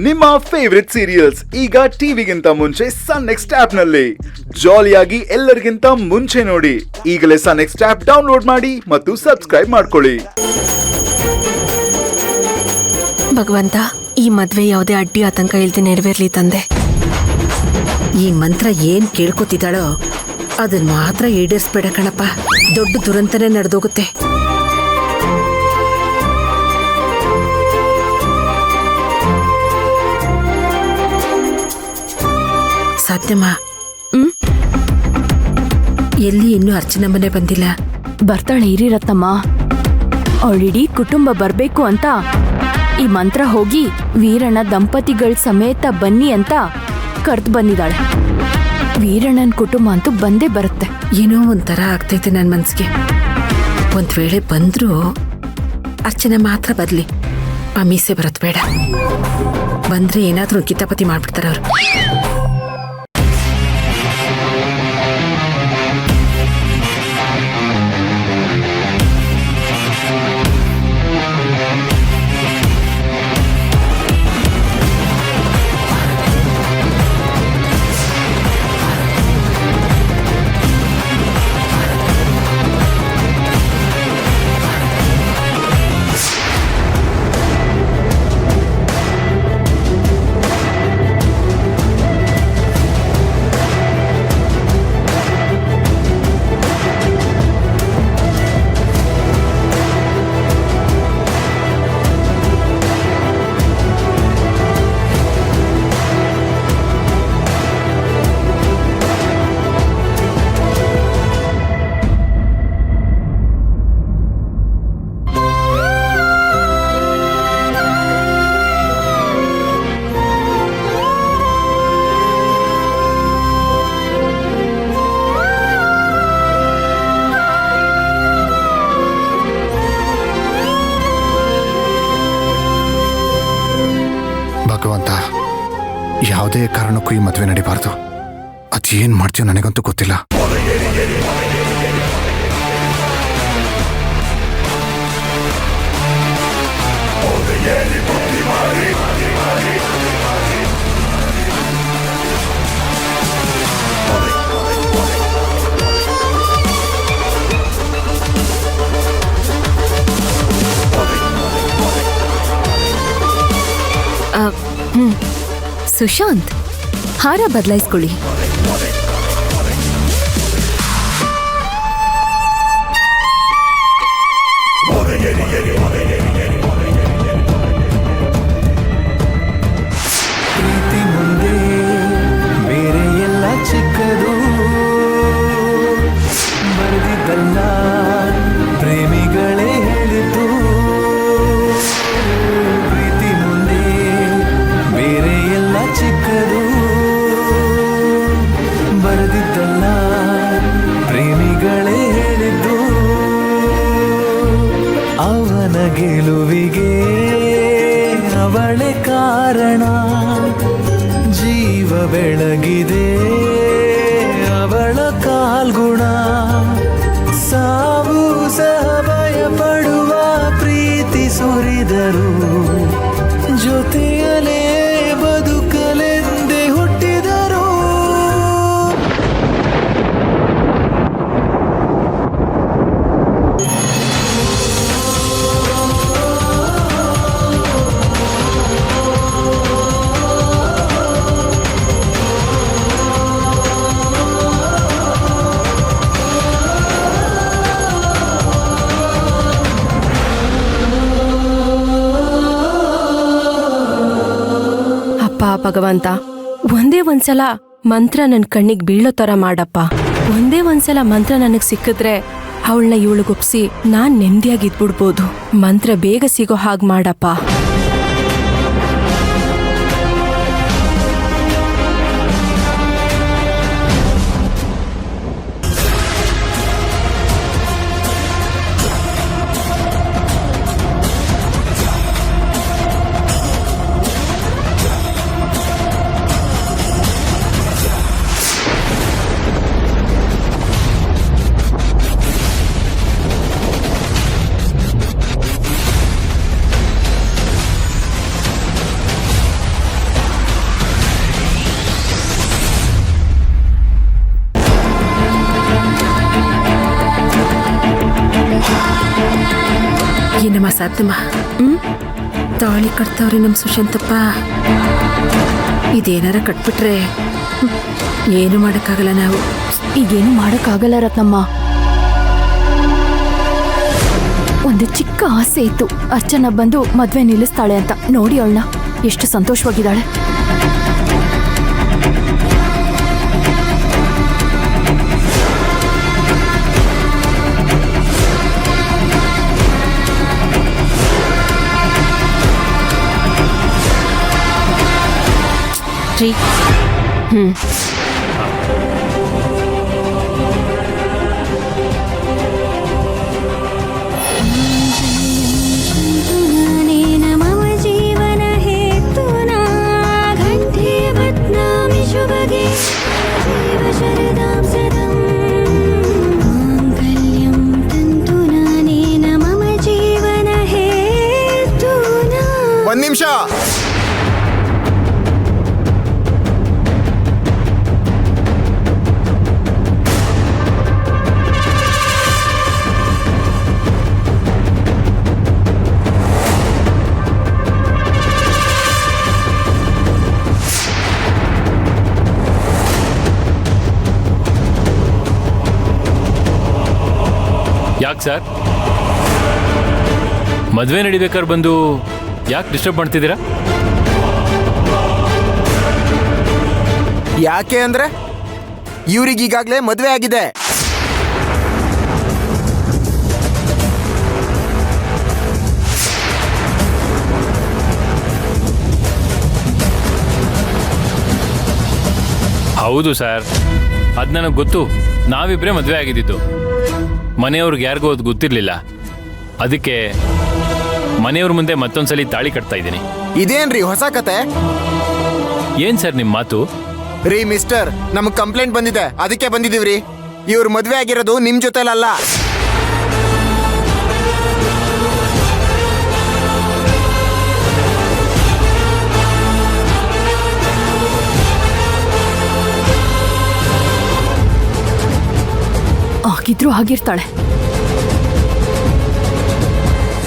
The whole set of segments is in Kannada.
ನಿಮ್ಮ ಫೇವರಿಟ್ ಸೀರಿಯಲ್ಸ್ ಈಗ ಟಿವಿಗಿಂತ ಮುಂಚೆ ಸನ್ ನೆಕ್ಸ್ಟ್ ಆಪ್ ನಲ್ಲಿ ಜಾಲಿಯಾಗಿ ಎಲ್ಲರಿಗಿಂತ ಮುಂಚೆ ನೋಡಿ. ಈಗಲೇ ಸನ್ ನೆಕ್ಸ್ಟ್ ಆಪ್ ಡೌನ್ಲೋಡ್ ಮಾಡಿ ಮತ್ತು ಸಬ್ಸ್ಕ್ರೈಬ್ ಮಾಡ್ಕೊಳ್ಳಿ. ಭಗವಂತ, ಈ ಮದ್ವೆ ಯಾವುದೇ ಅಡ್ಡಿ ಆತಂಕ ಇಲ್ದೆ ನೆರವೇರ್ಲಿ ತಂದೆ. ಈ ಮಂತ್ರ ಏನ್ ಕೇಳ್ಕೊತಿದ್ದಾಳೋ ಅದನ್ನ ಮಾತ್ರ ಈಡೇರಿಸ್ಬೇಡ ಕಣಪ್ಪ. ದೊಡ್ಡ ದುರಂತನೇ ನಡೆದೋಗುತ್ತೆ. ಸಾಧ್ಯಮ್ಮ, ಎಲ್ಲಿ ಇನ್ನೂ ಅರ್ಚನಾ ಮನೆ ಬಂದಿಲ್ಲ? ಬರ್ತಾಳೆ ಇರಿ ರತ್ನಮ್ಮ. ಅವಳಿಡೀ ಕುಟುಂಬ ಬರ್ಬೇಕು ಅಂತ ಈ ಮಂತ್ರ ಹೋಗಿ ವೀರಣ್ಣ ದಂಪತಿಗಳ ಸಮೇತ ಬನ್ನಿ ಅಂತ ಕರ್ದು ಬಂದಿದ್ದಾಳೆ. ವೀರಣ್ಣನ ಕುಟುಂಬ ಅಂತೂ ಬಂದೇ ಬರುತ್ತೆ. ಏನೋ ಒಂಥರ ಆಗ್ತೈತೆ ನನ್ನ ಮನ್ಸಿಗೆ. ಒಂದ್ ವೇಳೆ ಬಂದ್ರೂ ಅರ್ಚನಾ ಮಾತ್ರ ಬರ್ಲಿ, ಆ ಮೀಸೆ ಬರತ್ ಬೇಡ. ಬಂದ್ರೆ ಏನಾದ್ರೂ ಕಿತಾಪತಿ ಮಾಡ್ಬಿಡ್ತಾರ ಅವ್ರು. ಭಗವಂತ, ಯಾವುದೇ ಕಾರಣಕ್ಕೂ ಈ ಮದುವೆ ನಡಿಬಾರ್ದು. ಅದೇನ್ ಮಾಡ್ತೀಯೋ ನನಗಂತೂ ಗೊತ್ತಿಲ್ಲ. ಸುಶಾಂತ್, ಹಾರ ಬದಲಾಯಿಸ್ಕೊಳ್ಳಿ. ಪ್ರೀತಿ ಮುಂದೆ ಬೇರೆ ಎಲ್ಲ ಚಿಕ್ಕದು, ಬರೆದಿದ್ದಲ್ಲ ಪ್ರೇಮಿಗಳೇ ಹೇಳಿತು. ಪ್ರೀತಿ ಮುಂದೆ ಬೇರೆ ಎಲ್ಲ ಚಿಕ್ಕದು, ಬರೆದಿದ್ದಲ್ಲ ಪ್ರೇಮಿಗಳೇ ಹೇಳಿದ್ದು. ಅವನ ಗೆಲುವಿಗೆ ಅವಳೇ ಕಾರಣ, ಜೀವ ಬೆಳಗಿದೆ ಅವಳ ಕಾಲ್ಗುಣ. ಸಾವು ಸಹ ಭಯ ಪಡುವ ಪ್ರೀತಿ ಸುರಿದರು, ಜೊತೆಯಲೇ ಬದುಕಲೆಂದೇ ಹುಟ್ಟಿದರು. ಭಗವಂತ, ಒಂದೇ ಒಂದ್ಸಲ ಮಂತ್ರ ನನ್ ಕಣ್ಣಿಗೆ ಬೀಳೋ ತರ ಮಾಡಪ್ಪ. ಒಂದೇ ಒಂದ್ಸಲ ಮಂತ್ರ ನನಗ್ ಸಿಕ್ಕಿದ್ರೆ ಅವಳನ್ನ ಇವಳಿಗೊಪ್ಸಿ ನಾನ್ ನೆಮ್ಮದಿಯಾಗಿದ್ಬಿಡ್ಬೋದು. ಮಂತ್ರ ಬೇಗ ಸಿಗೋ ಹಾಗ್ ಮಾಡಪ್ಪ. ಅಮ್ಮ ಸಾಧ್ಯಮ್ಮ ತಾಳಿ ಕಟ್ತವ್ರೆ ನಮ್ಮ ಸುಶಾಂತಪ್ಪ. ಇದೇನಾರ ಕಟ್ಬಿಟ್ರೆ ಏನು ಮಾಡೋಕ್ಕಾಗಲ್ಲ ನಾವು. ಈಗೇನು ಮಾಡಕ್ಕಾಗಲ್ಲ ರತ್ನಮ್ಮ. ಒಂದು ಚಿಕ್ಕ ಆಸೆ ಇತ್ತು, ಅರ್ಚನಾ ಬಂದು ಮದ್ವೆ ನಿಲ್ಲಿಸ್ತಾಳೆ ಅಂತ. ನೋಡಿ ಅವಳನ್ನ ಎಷ್ಟು ಸಂತೋಷವಾಗಿದ್ದಾಳೆ. ರೀ मम जीवन हेतुना घण्टे बध्नामि शुभगे जीव शरदां सदं माङ्गल्यं तन्तुना मम जीवन हेतुना. ಒಂದ್ ನಿಮಿಷ. ಯಾಕೆ ಸರ್, ಮದುವೆ ನಡಿಬೇಕಾದ್ರೆ ಬಂದು ಯಾಕೆ ಡಿಸ್ಟರ್ಬ್ ಮಾಡ್ತಿದ್ದೀರಾ? ಯಾಕೆ ಅಂದ್ರೆ ಇವ್ರಿಗೀಗಾಗಲೇ ಮದುವೆ ಆಗಿದೆ. ಹೌದು ಸರ್, ಅದು ನನಗೆ ಗೊತ್ತು. ನಾವಿಬ್ಬರೇ ಮದುವೆ ಆಗಿದ್ದಿದ್ದು. ಮನೆಯವ್ರಿಗೆ ಯಾರಿಗೂ ಅದು ಗೊತ್ತಿರಲಿಲ್ಲ. ಅದಕ್ಕೆ ಮನೆಯವ್ರ ಮುಂದೆ ಮತ್ತೊಂದ್ಸಲಿ ತಾಳಿ ಕಟ್ತಾ ಇದ್ದೀನಿ. ಇದೇನ್ರಿ ಹೊಸ ಕತೆ? ಏನು ಸರ್ ನಿಮ್ಮ ಮಾತು? ರೀ ಮಿಸ್ಟರ್, ನಮಗ್ ಕಂಪ್ಲೇಂಟ್ ಬಂದಿದೆ, ಅದಕ್ಕೆ ಬಂದಿದೀವ್ರಿ. ಇವ್ರು ಮದುವೆ ಆಗಿರೋದು ನಿಮ್ ಜೊತೆಲಲ್ಲ. ಆಗಿದ್ರು ಆಗಿರ್ತಾಳೆ.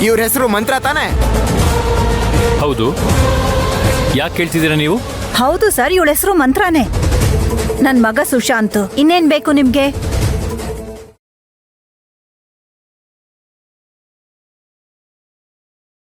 ಇವ್ರ ಹೆಸರು ಮಂತ್ರ ತಾನೆ? ಹೌದು. ಯಾಕೆ ಕೇಳ್ತಿದ್ದೀರಾ ನೀವು? ಹೌದು ಸರ್, ಇವಳ ಹೆಸರು ಮಂತ್ರಾನೇ. ನನ್ ಮಗ ಸುಶಾಂತ್. ಇನ್ನೇನ್ ಬೇಕು ನಿಮ್ಗೆ?